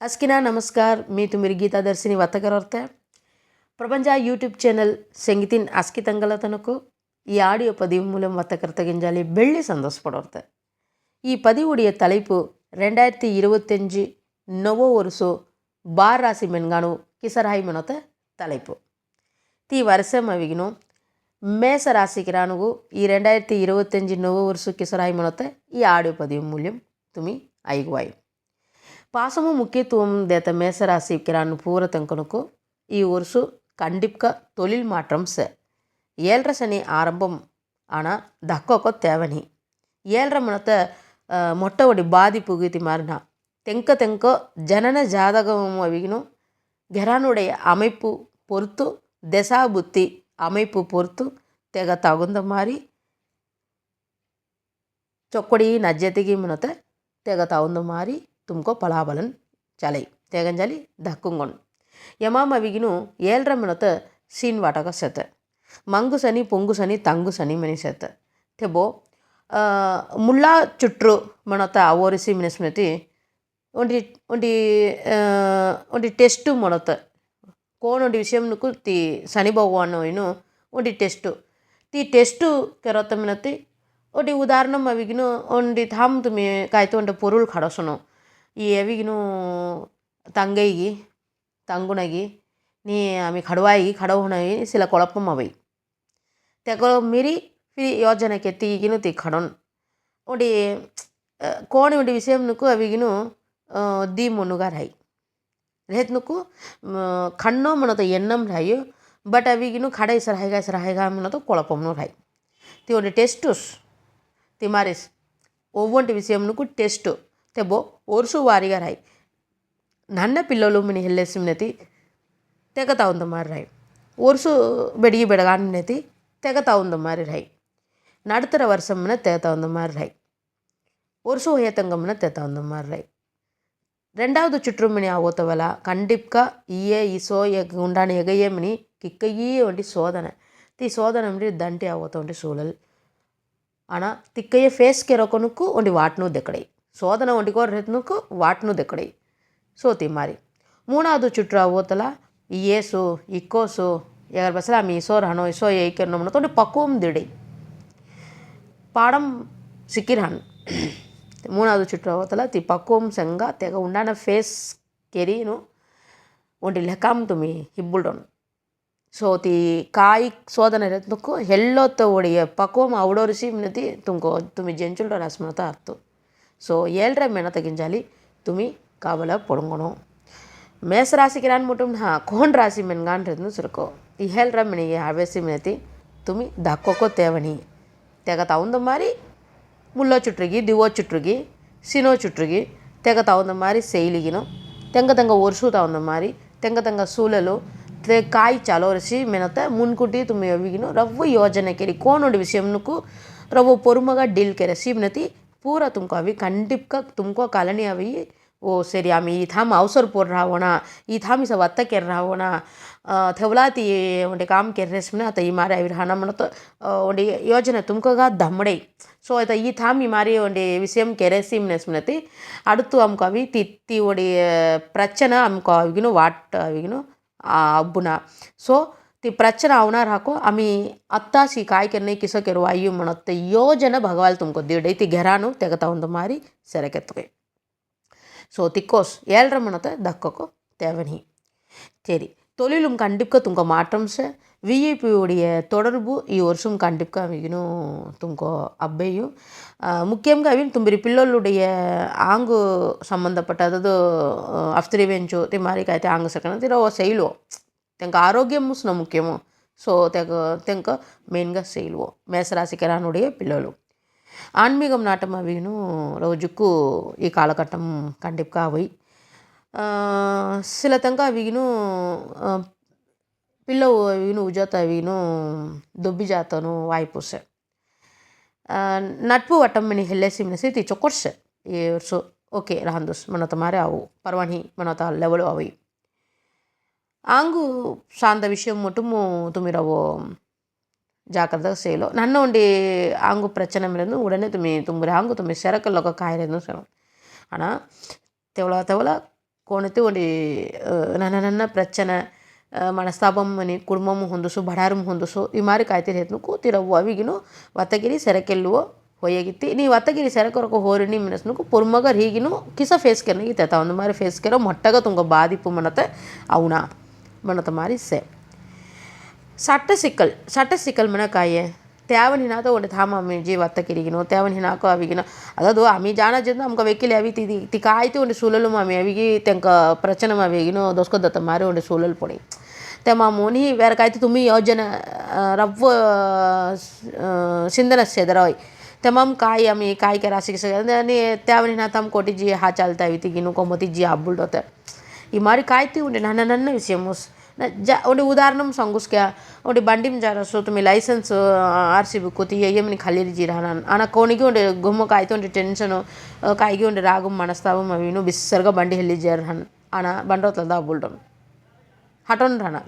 अस्किना नमस्कार. मी तुम्ही गीतादर्शिनी वातकरवरते ప్రపంచ యూట్యూబ్ ఛానల్ సంగీతిన్ అస్కితంగలతనకు ఈ ஆடியோ பதிவு மூலம் வத்தக்கருத்தகிஞ்சாலி வெள்ளி சந்தோஷப்படுறது. ಈ பதிவுடைய தலைப்பு 2025 நவோ வருஷோ ಬಾರ್ ರಾಶಿ ಮೆನ್ಗಾನು ಕಿಸರಾಯಿ ಮನತ தலைப்பு. ಈ ವರ್ಷ ಮವಿಗಿನು ಮೇಷ ರಾಶಿಗೆ ರಾನುಗು ಈ 2025 ನವೋ ವರ್ಷ ಕಿಸರಾಯಿ ಮನತ ಈ ಆಡಿಯೋ பதிவு மூலம் ತುಮಿ ಐಗುವಾಯಿ பாசமு முக்கியத்துவம் தேத்த மேசராசி கிரான் பூரத்தங்கனுக்கு ఈ வருஷு கண்டிப்பாக தொழில் மாற்றம் ஏழரை சனி ஆரம்பம் ஆனால் தக்கோக்கோ தேவனி ஏழரை மனத்தை மொட்டை ஒடி பாதிப்புகுதி மாறினா தெங்க ஜனன ஜாதகம் அவிகணும் கிரானுடைய அமைப்பு பொறுத்து திசா புத்தி அமைப்பு பொறுத்து தெக தகுந்த மாதிரி ಚೊಕ್ಕಡಿ ನಜ್ಜತಿಗೆ ಮುನತೆ ತೆಗ ತಗೊಂಡು ಮಾರಿ ತುಮಕೋ ಫಲಾಬಲನ್ ಚಲೈ ತೆಗಂಜಲಿ ದಕ್ಕುಂಗೊಂಡು ಯಮಾಮವಿಗಿನು ಏಳ್ರ ಮುನತೆ ಸೀನ್ ವಾಟಕ ಸೆತೆ ಮಂಗು ಸನಿ ಪೊಂಗು ಸನಿ ತಂಗು ಸನಿ ಮನಿ ಸೆತೆ ತೆಬೋ ಮುಳ್ಳ ಚುಟ್ರು ಮನತ ಅವರಿಸಿ ಮಿನಸ್ಮತಿ ಒಂಡಿ ಒಂಡಿ ಒಂಡಿ ಟೆಸ್ಟು ಮನತೆ ಕೋನೊಂಡಿ ವಿಷಯಂನಕು ತಿ ಶನಿ ಭಗವಾನ್ ಏನು ಒಂಡಿ ಟೆಸ್ಟು ತಿ ಟೆಸ್ಟು ಕೆರತ ಮಿನತಿ ಒಡಿ ಉದಾಹರಣೆ ಅವಿಗಿನು ಒಂಡಿ ಥಾಮ್ ತುಮಿ ಕಾಯ್ತು ಒಂಡೆ ಪೊರುಳು ಖಡಸನು ಈ ಅವಿಗಿನು ತಂಗೈಗಿ ತಂಗುಣಗಿ ನೀ ಆಮಿ ಖಡವಾಯಿ ಖಡವಣಗಿ ಸಿಲ ಕೊಳಪಂ ಅವೈ ತೆಗೋ ಮಿರಿ ಫಿರಿ ಯೋಜನೆಗೆ ತೀಗಿನು ತಿ ಖಡನ್ ಒಂಡಿ ಕೋಣಿ ಒಂಡಿ ವಿಷಯಂನಕು ಅವಿಗಿನು ದಿ ಮುನುಗಾರ್ ಹೈ ರೇತ್ನಕು ಖಣ್ಣೋ ಮನತ ಎನ್ನಂ ರಾಯು ಬಟ್ ಅವಿಗಿನು ಖಡ ಇಸರ ಹೈಗ ಮನತ ಕೊಳಪಂನು ರಾಯ್ ತಿ ಒಂಡಿ ಟೆಸ್ಟುಸ್ ತಿಮಾರಿಸ್ ಒವ್ವಂಟಿ ವಿಷಯಂನಕು ಟೆಸ್ಟು ತೆಬೋ ವರ್ಷು ವಾರಿಗ ರಾಯ್ ನನ್ನ ಪಿಲ್ಲಲು ಮಿನಿ ಹೆಲ್ಲೆಸಿಮ್ನತಿ ತೆಗತಾ ಒಂದು ಮಾರಿ ರಾಯ್ ವರ್ಷು ಬೆಡಿಗೆ ಬೆಡಗಾನ್ನೆತಿ ತೆಗತಾ ಒಂದು ಮಾರಿ ರಾಯ್ ನಡುತ್ತರ ವರ್ಷಮ್ಮನ ತೆಗತಾ ಒಂದು ಮಾರಿ ರಾಯ್ ವರ್ಷು ಹೇತಂಗಮ್ಮನ ತೆಗತಾ ಒಂದು ಮಾರಿ ರಾಯ್ ரெண்டாவது சுற்றுமணி ஆவோத்தவலா கண்டிப்பாக ஈயே ஈசோ உண்டான எகையே மணி கிக்கையே ஒண்டி சோதனை தி சோதனை மணி ದಂಟೆ ಆವತ್ತ ಒಂಟಿ ಸೂಳಲ್ ஆனால் திக்கையே ஃபேஸ்க்கு ரொக்கனுக்கு ஒண்டி வாட்னு தெக்கடை சோதனை ஒண்டிக்கோ ரெத்னுக்கு வாட்னு தெக்கடை சோத்தி மாதிரி மூணாவது சுற்று ஆவோத்தலா இயேசு இக்கோசு எகர் பசல ஆமி இசோ ரஹனோ இசோ ஏய்க்கணும் தோண்டி பக்குவம் திடை பாடம் சிக்கிரான் மூணாவது சுற்று ஆவோத்தலா தி பக்குவம் செங்கா தெக உண்டான ஃபேஸ் கெரிನು ಒಂಟಿ ಲೆಕಾಮ್ ತುಮಿ ಹಿಬ್ಬುಲ್ಡೊನ್ ಸೊ ತಿ ಕಾಯಿ ಸೋದನೆ ರತ್ನಕ್ಕು ಹೆಲ್ಲೊತ್ತ ಒಡಿಯ ಪಕ್ವಮ್ ಅವಡೋರಿಸಿ ಮಿನತಿ ತುಮಕೋ ತುಮಿ ಜೆಂಚುಲ್ಡ ರಸ್ಮನತ ಅರ್ತು ಸೊ ಏಳ್ರ ಮೆನ ತೆಗಿಂಜಾಲಿ ತುಮಿ ಕಾಬಲ ಪೊಡಂಗೊಣೋ ಮೇಷ ರಾಶಿಗೆ ರಾನ್ ಮುಟ್ಟುಮ್ ಹಾ ಕೋನ್ ರಾಶಿ ಮೆನ್ಗಾನ್ ರತ್ನು ಸುರಕೋ ಈ ಏಳ್ರ ಮೆನಿಗೆ ಹವೆಸಿ ಮಿನತಿ ತುಮಿ ದಕ್ಕೋಕೋ ತೇವಣಿ ತೆಗ ತಗೊಂಡ ಮಾರಿ ಮುಳ್ಳೋ ಚುಟ್ರಿಗೆ ದಿವೋ ಚುಟ್ರಿಗೆ ಸಿನೋ ಚುಟ್ರಿಗೆ ತೆಗ ತಗೊಂಡ ಮಾರಿ ಸೇಲಿಗಿನೋ ತೆಂಗ ಒರ್ಸು ತಗೊಂಡ ಮಾರಿ ತೆಂಗ ಸೂಲಲು ಕಾಯಿ ಚಾಲೋರಿಸಿ ಮೆನತ ಮುನ್ಕುಟಿ ತುಮಿ ಅವಿಗಿನು ರವ್ವ ಯೋಜನೆ ಕೆರಿ ಕೋನೊಂಡಿ ವಿಷಯಂನಕು ರವ್ವ ಪೊರುಮಗ ಡೀಲ್ ಕೆರೆ ಸೀಮ್ನತಿ ಪೂರ ತುಮಕೋ ಅವಿ ಕಂಡಿಪ್ಕ ತುಮಕೋ ಕಾಲನಿ ಅವಿ ಓ ಸರಿ ಆಮಿ ಈ ಥಾಮ್ ಅವಸರ ಪೋರ್ ರಾವಣ ಈ ಥಾಮ್ ಇಸ ವತ್ತ ಕೆರ್ ರಾವಣ ಥೆವಲಾತಿ ಒಂಡೆ ಕಾಮ್ ಕೆರ್ರೆಸ್ಮನೆ ಆತ ಈ ಮಾರಿ ಅವಿರ್ ಹಣ ಮನತ ಒಂಡೆ ಯೋಜನೆ ತುಮಕೋಗ ದಮ್ಮಡೈ ಸೊ ಆಯ್ತಾ ಈ ಥಾಮ್ ಈ ಮಾರಿ ಒಂಡೆ ವಿಷಯಂ ಕೆರೆಸಿಮ್ನೆಸ್ಮನತಿ அடுத்து அமுக்கு அவி தித்தி உடைய பிரச்சனை அமுக்கு அவிகினு வாட் அவிகினு ಅಬ್ಬುನಾ ಸೊ ತಿ ಪ್ರಚನೆ ಅವನಾರ್ ಹಾಕೋ ಆಮಿ ಅತ್ತಾಸಿ ಕಾಯಿ ಕೆನ್ನೆ ಕಿಸೋ ಕೆರುವ ಅಯ್ಯು ಮಣತ್ತೆ ಯೋಜನೆ ಭಗವಾಲ್ ತುಮಕೋ ದಿಡೈ ತಿ ಘೆರಾನು ತೆಗತಾ ಒಂದು ಮಾರಿ ಸೆರೆಕೆತ್ತವೆ ஸோ திக்கோஸ் ஏழ்ரை மனத்தை தக்கோக்கோ தேவனி சரி தொழிலும் கண்டிப்பாக துங்க மாற்றம் விஐபியுடைய தொடர்பு ఈ వర్షం கண்டிப்பாக అవిగిను తుమకో అబ్బేయు ముఖ్యంగా అవి తుంబిరి పిల్లలుடைய ఆంగు సంబంధపట్ಟ అదದು అఫ్తరి వెంచు తిమారికి అయితే ఆంగు సకన తిరో శైలువో తెంక ఆరోగ్యం ముస్న ముఖ్యము సో తెంక మెయిన్గా శైలువో మేషరాశికి రానుடைய పిల్లలు ஆன்மீகம் நாட்டம் அவின்னு ரோஜுக்கு ಈ ಕಾಲಘಟ್ಟಂ ಕಂಡಿಪ್ಕ ಅವೈ ಸಿಲ ತನಕ ಅವಿಗಿನು పిల్లవు అవిను ఉజాత అవిను దొబ్బి జాతను వాయిపూసೆ ನಟ್ಪು ವಟಮ್ಮನಿ ಹೆಲ್ಲೆಸಿ ಮಿನಸಿ ತಿ ಚೊಕೊರ್ಸೆ ಈ ವರ್ಷ ಓಕೆ ರಾಂದುಸ್ ಮನತ ಮಾರೆ ಅವು ಪರ್ವಾಣಿ ಮನತ ಲೆವಲು ಅವಿ ಆಂಗು ಶಾಂತ ವಿಷಯ ಮುಟುಮು ತುಮಿರವು ಜಾಗ್ರದಾಗ ಸೇಲು ನನ್ನ ಒಂಡಿ ಆಂಗು ಪ್ರಚನೆ ಮೇಲೆಂದು ಉಡನೆ ತುಮಿ ತುಂಬರೆ ಆಂಗು ತುಮಿ ಸೆರಕಲ್ಲೊಕ ಕಾಯಿರೆಂದು ಸೆರು ಅಣ ತೆವಳ கோணத்து ஒண்டி ನನ್ನ பிரச்சனை ಮನಸ್ತಾಪಂ ಮನಿ ಕುಡುಂಬಮ್ ಹೊಂದಿಸು ಬಡಾರಮ್ ಹೊಂದಿಸು ಈ ಮಾರಿ ಕಾಯ್ತಿರಿ ಹೆತ್ನು ಕೂತಿರವು ಅವಿಗಿನು ವತ್ತಗಿರಿ ಸೆರಕೆಲ್ಲುವೋ ಹೊಯ್ಯಗಿತ್ತಿ ನೀವು ವತ್ತಗಿರಿ ಸೆರಕೊರಕು ಹೋರಿನಿ ಮಿನಸ್ನುಕು ಪುರ್ಮಗರ್ ಹೀಗಿನು ಕಿಸ ಫೇಸ್ ಕೆರ್ನ ಗೀತ ಒಂದು ಮಾರಿ ಫೇಸ್ ಕೆರೋ ಮೊಟ್ಟಗ ತುಂಗ ಬಾದಿಪ್ಪು ಮನತೆ ಅವನ ಮನತ ಮಾರಿ ಸೆ ಸಟ್ಟ ಸಿಕ್ಕಲ್ ಮನ ಕಾಯೆ त्यावन हिना तो ओंडे थाम आम्ही जे वात्ता किरिगिनो त्यावन हिना को अविगिनो अदो आम्ही जाना जेतना आमका वेकिले अवी ती काय ते ओंडे सोललो आम्ही अविगी त्यांका प्रचना मा वेगिनो दोस्को दत्त मारे ओंडे सोलल पडे त्या मामोनी वेर काय ते तुम्ही योजना रव्व सिंदन सेदरय तमाम काय आम्ही काय करा सगळं आणि त्यावन हिना थाम कोटी जी हा चालता अवी ती गिनो कोमती जी आबुल होते ಈ ಮಾರಿ ಕಾಯ್ತಿ ಉಂಡೆ ನನ್ನ ವಿಷಯಮೋಸ್ ಒಂದು ಉದಾಹರಣೆ सांगूसक्या ओंडे बांडीम जारासो तुम्ही लायसन्स आरसी बुक होती येमनी खाली जी राहणार आना कोणीगी ओंडे गुम्म काय तो टेन्शन कायगी ओंडे रागम मनस्तापम अविनो बिसर्ग बंडी हेल्ली जे राहन आना बंडोतलदा बोलडोन हटोन राहना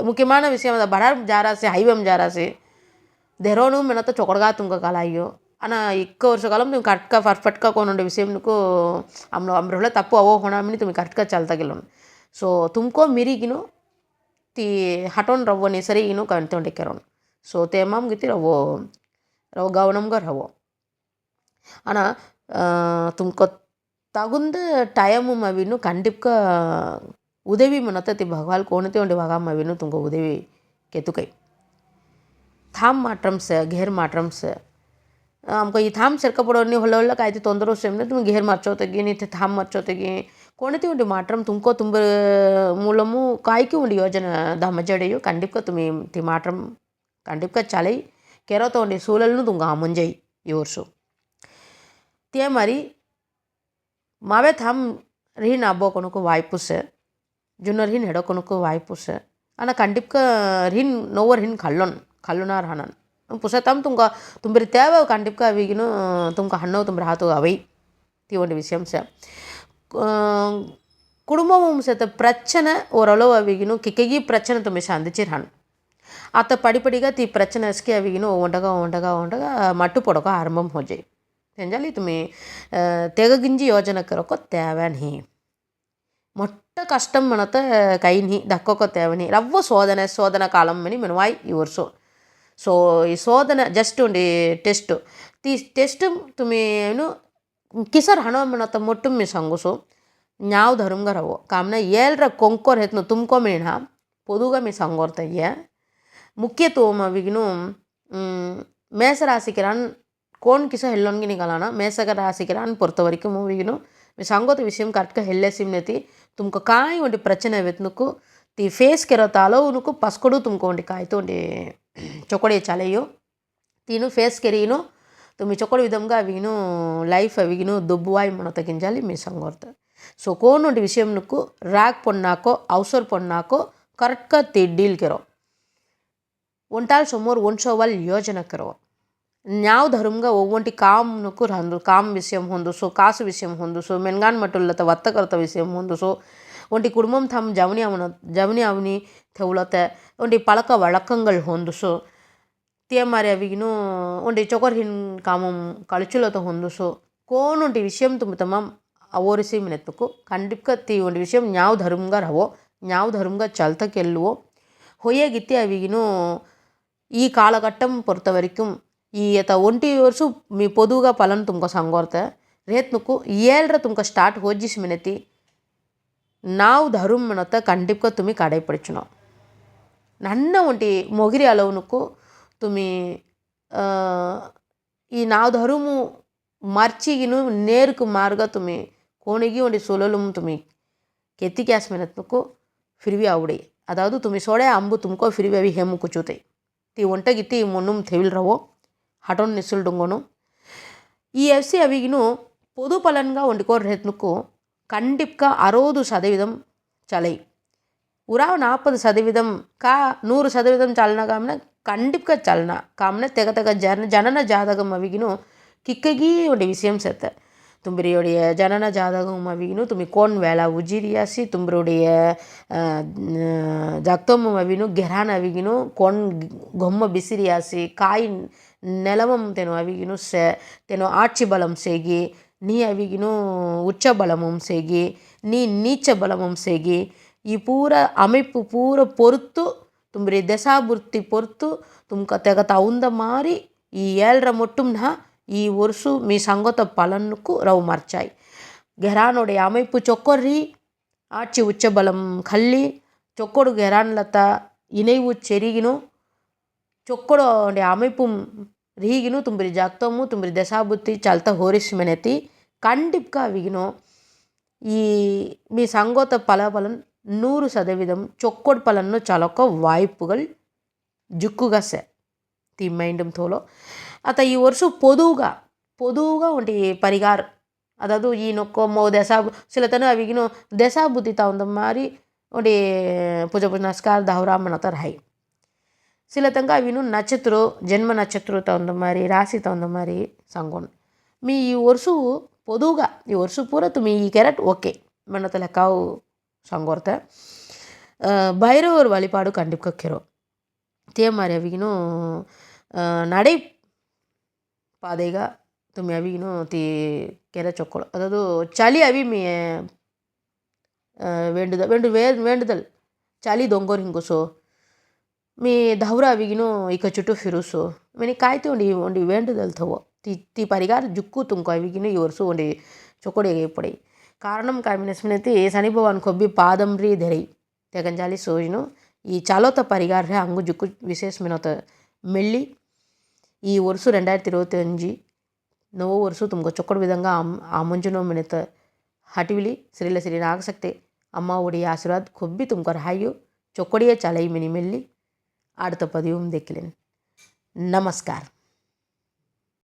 मुख्यமான விஷயம் बडार जारासे हाईवेम जारासे देरोनु मेनत चोकडगा तुमका कालायो आना इक्क वर्षकाలం तुम्ही करेक्टगा परफेक्टगा कोण विषयमनुको आम्हाला तप्पु अवो होणामनी तुम्ही करेक्टगा चालता गेलोन सो तुमको मिरीगिनो ती हटोन रव्वो नेसरी इनो कंतोंडे केरोन सो तेमाम गिती रव्वो गवनमगा रव्वो आना तुमको तगुंद टाइम अविनु कंडिप्का उदेवी मनत ती भगवाल कोणते ओंडे भागा अविनु तुमको उदेवी केतुकई थाम मात्रम से घेर मात्रम से आमको ಈ थाम सेरकपडोनी ಹೊಲ ಕಾಯ್ತಿ ತೊಂದರೆ ಸೇಮ್ನೆ तुम घेर मर्चोतेगी नी थाम मर्चोतेगी कोणते उंडी मात्रम तुमको तुम मूलमु कायकी उंडी योजना दमजडेयो कंडिप्का तुम्ही ती मात्रम कंडिप्का चालई केरो तो उंडी सूललनु तुंगा मुंजई ಈ ವರ್ಷ ते मारी मावे थाम रिन अब्बो कोनको वायपुसे जुनर हिन हेडो कोनको वायपुसे आना कंडिप्का रिन नोवर हिन खल्लोनार हनन पुसतम तुमका तुम्बरी தேவ கண்டிப்பா அவிகினு तुमका हन्नो तुम राहतो अவை ती ಒಂದು விஷயம் से குடும்பமும் சேர்த்த பிரச்சனை ஓரளவு அவிகினு கிக்கಗಿ பிரச்சனை तुम्ही சந்திச்சிரான் आता पडिपडिगा ती प्रचना असके अविगिनो ओंडगा मट्टु पडोका आरंभम हो जाए तेंजाली तुम्ही तेगगिंजी योजना करोको तैवनी मोट्ट कष्टम मनत कईनी दक्कोको तैवनी रव्व शोधना कालम मनी मनवाई ಈ ವರ್ಷ सो ಈ शोधना जस्ट उंडी टेस्ट ती टेस्ट तुम्ही नु किसर हणो मनत मोट्टुम मी सांगूसो न्याव धरुंगा रवो कामना येलर कोंकोर हेतनु तुमको मिणा पोदुगा मी सांगोर्तಯ್ಯ मुख्यत्वम अविगिनु மேசராசிக்கிறான் கோன் கிச ஹெல்லோன்கி நிகழானா மேசக ராசிக்கிறான் பொறுத்த வரைக்கும் மூவிகினு मी सांगोत विषय करेक्टगा हेल्लेसिमनेती तुमको काय उंडी प्रचने वेतनुकु ती फेस केरतालो उनुकु पस्कोडु तुमको उंडी काय तो उंडी चोकोडे चालेयो तीनु फेस केरीनु तुम्ही चोकोड विधंगा अविगिनु लाइफ अविगिनु दुब्बुवाई मनोत गिंजाली मी सांगोर्त सो कोन उंडी विषयमनुकु राग पन्नाको अवसर पन्नाको करेक्टगा ती डील केरो ಒಂಟಾಲ್ ಸಮೋರ್ ಒಂಚೋವಲ್ ಯೋಜನೆ ಕರೋ ನ್ಯಾವ್ ಧರ್ಮಗ ಒವ್ವಂಟಿ ಕಾಮ್ ನುಕು ರಂದು ಕಾಮ್ ವಿಷಯಂ ಹೊಂದುಸೋ ಕಾಸು ವಿಷಯಂ ಹೊಂದುಸೋ ಮೆನ್ಗಾನ್ ಮಟುಲ್ಲತ ವತ್ತಕರ್ತ ವಿಷಯಂ ಹೊಂದುಸೋ ಒಂಟಿ ಕುಡುಂಬಂ ತಮ್ಮ ಜವನಿ ಅವನಿ ತೆವಲತ ಒಂಟಿ ಪಳಕ ವಳಕಂಗಳು ಹೊಂದುಸೋ ತಿಯಮಾರಿ ಅವಿಗಿನು ಒಂಟಿ ಚೊಕರ್ ಹಿನ್ ಕಾಮಂ ಕಳಚುಲತ ಹೊಂದುಸೋ ಕೋನ್ ಒಂಟಿ ವಿಷಯಂ ತುಂಬ ತಮ್ಮ ಅವೋರಿಸಿ ಮಿನೆತ್ತುಕು ಕಂಡಿಪ್ಕ ತಿ ಒಂಟಿ ವಿಷಯಂ ನ್ಯಾವ್ ಧರ್ಮಗ ರವೋ ನ್ಯಾವ್ ಧರ್ಮಗ ಚಲ್ತಕ್ಕೆಲ್ಲುವೋ ಹೊಯ್ಯಗಿತ್ತಿ ಅವಿಗಿನು ఈ కాలఘట్టం పొరత వరకుం ఈ యత ఒంటి ವರ್ಷ మీ పొదుగా పలన్ తుమ్క సంగోర్త రేత్నుకు ಏಳ್ರ ತುಮಕ ಸ್ಟಾರ್ಟ್ ಹೋಜಿಸ್ ಮಿನತಿ ನಾವು ಧರುಮ್ ಮನತ ಕಂಡಿಪ್ಕ ತುಮಿ ಕಡೈಪಡಿಚುನೋ ನನ್ನ ಒಂಟಿ ಮೊಗಿರಿ ಅಲವನುಕು ತುಮಿ ಈ ನಾವು ಧರುಮು ಮರ್ಚಿಗಿನು ನೇರ್ಕು ಮಾರ್ಗ ತುಮಿ ಕೋಣಿಗಿ ಒಂಟಿ ಸೋಲಲು ತುಮಿ ಕೆತ್ತಿ ಕ್ಯಾಸ್ ಮಿನತ್ನುಕು ಫಿರ್ವಿ ಅವಡೆ ಅದಾವುದು ತುಮಿ ಸೋಡೆ ಅಂಬು ತುಮಕೋ ಫಿರ್ವಿ ಅವಿ ಹೇಮು ಕುಚುತೆ ती ಒಂಟಗಿತ್ತಿ ಮುನ್ನುಮ್ ತೆವಿಲ್ ರವೋ ಹಟೋನ್ ನಿಸುಲ್ಡುಂಗೋನು ಈ ಎಫ್ಸಿ ಅವಿಗಿನು பொது பலன்గా ஒண்டிக்கோர் ರೇತ್ನುಕು கண்டிப்பா 60% ಚಲೈ ಉರಾವ್ 40% का 100% ಚಾಲನಾ ಕಾಮನ ಕಂಡಿಪ್ಕ ಚಾಲನಾ ಕಾಮನ ತೆಗ ಜನನ ಜಾತಕಂ ಅವಿಗಿನು ಕಿಕ್ಕಗಿ ಒಂಡಿ ವಿಷಯಂ ಸೆತ್ತ तुम्बरियोடைய जनन जातकम अविगिनु तुमी कोन वेला उजिरियासी तुम्बरुடைய जातकम अविनु गेरान अविगिनु कोन गोम्म बिसिरियासी काय ನೆಲವಂ ತೆನು ಅವಿಗಿನು ತೆನು ಆಟ್ಸಿ ಬಲಂ ಸೇಗಿ ನೀ ಅವಿಗಿನು ಉಚ್ಚ ಬಲಮಂ ಸೇಗಿ நீ நீச்ச பலமும் சேகி பூர அமைப்பு பூர பொறுத்து தும்பரி ದಶಾಭುರ್ತಿ பொறுத்து ತುಮ್ಕ ತೆಗ ತೌಂದ ಮಾರಿ ಈ 7ರ மட்டும்னா வருஷு மீ சங்கோத்த பலனுக்கு ரவு மர்ச்சாய் கெரானுடைய அமைப்பு சொக்கொர்ரி ஆட்சி உச்சபலம் கல்லி சொக்கொடு கெரான்லத்த இணைவு செரிகினு சொக்கொடைய அமைப்பும் ரீகினு தும்பரி ஜாக்தமு தும்பரி ದಶಾಭುರ್ತಿ ಚಲ್ತ ಹೋರಿಸ್ಮೆನೆತಿ கண்டிப்பாக அவிகினோ மீ சங்கோத்த பலன் 100% ಚೊಕ್ಕೊಡ್ ಪಲನ್ನು ಚಲಕ ವಾಯ್ಪುಗಳು ಜುಕ್ಕುಗಸೆ ತಿಮ್ಮೈಂಡಮ್ ತೋಲೋ ಅತ ಈ ವರ್ಷ పొదువుగా ఉంటే పరిగార్ అదదు ఈ నొక్క మో సిలతను అవిగిను దశాబుద్ధి తౌంద మారి ఉండే పూజ నమస్కార దహురామణత రహై సిలతంగా అవిను నక్షత్రం జన్మ నక్షత్రం తౌంద మారి రాశి తౌంద మారి సంగోన్ మీ ఈ ವರ್ಷ పొదువుగా ఈ ವರ್ಷ ಪೂರ ತುಮಿ ಈ ಕ್ಯಾರೆಟ್ ಓಕೆ ಮಣ್ಣತ ಲೆಕ್ಕಾವು சங்கோர்த்த பைரவர் வழிபாடு கண்டிப்பாக ಕಿರೋ ತೇ ಮಾರಿ ಅವಿಗಿನೂ நடை பாதைகா ತುಮಿ ಅವಿಗಿನೂ ತಿ ಕೆರೆ ಚೊಕ್ಕಳು ಅದದು ಚಳಿ ಅವಿ ಮೀ వేండుదల్ చలి దొంగోరు హింగుసో మీ దౌర అవిగినూ ఇక చుట్టూ ఫిరుసో మీ కాಯ್ತು ಒಂಡಿ వేండుదల్ ಥವೋ ತಿ ಪರಿಗಾರ ಜುಕ್ಕು ತುಮಕು ಅವಿಗಿನೂ ಈ ವರ್ಷ ಒಂಡಿ ಚೊಕ್ಕಡಿ ಎಪ್ಪಡಿ ಕಾರಣಂ ಕಾಮಿನೆಸ್ಮಿನತಿ ಶನಿ ಭಗವಾನ್ ಕೊಬ್ಬಿ ಪಾದಂರಿ ಧೆರೈ ತೆಗಂಜಾಲಿ ಸೋಜ್ನು ಈ ಚಾಲೋತ ಪರಿಗಾರ ಹಂಗು ಜುಕ್ಕು ವಿಶೇಷ ಮಿನೋತ ಮೆಳ್ಳಿ ಈ ವರ್ಷ 2025 నవ ವರ್ಷ ತುಮకు చొక్కడు విధంగా ఆమంజునో మినత హటివిలి శ్రీల శ్రీ నాగశక్తి అమ్మ ఒడి ఆశీర్వాద్ కొబ్బి ತುಮకు రహాయు చొక్కడియే చలై మిని మెల్లి ఆడత పదివం దెక్కిలేను నమస్కారం.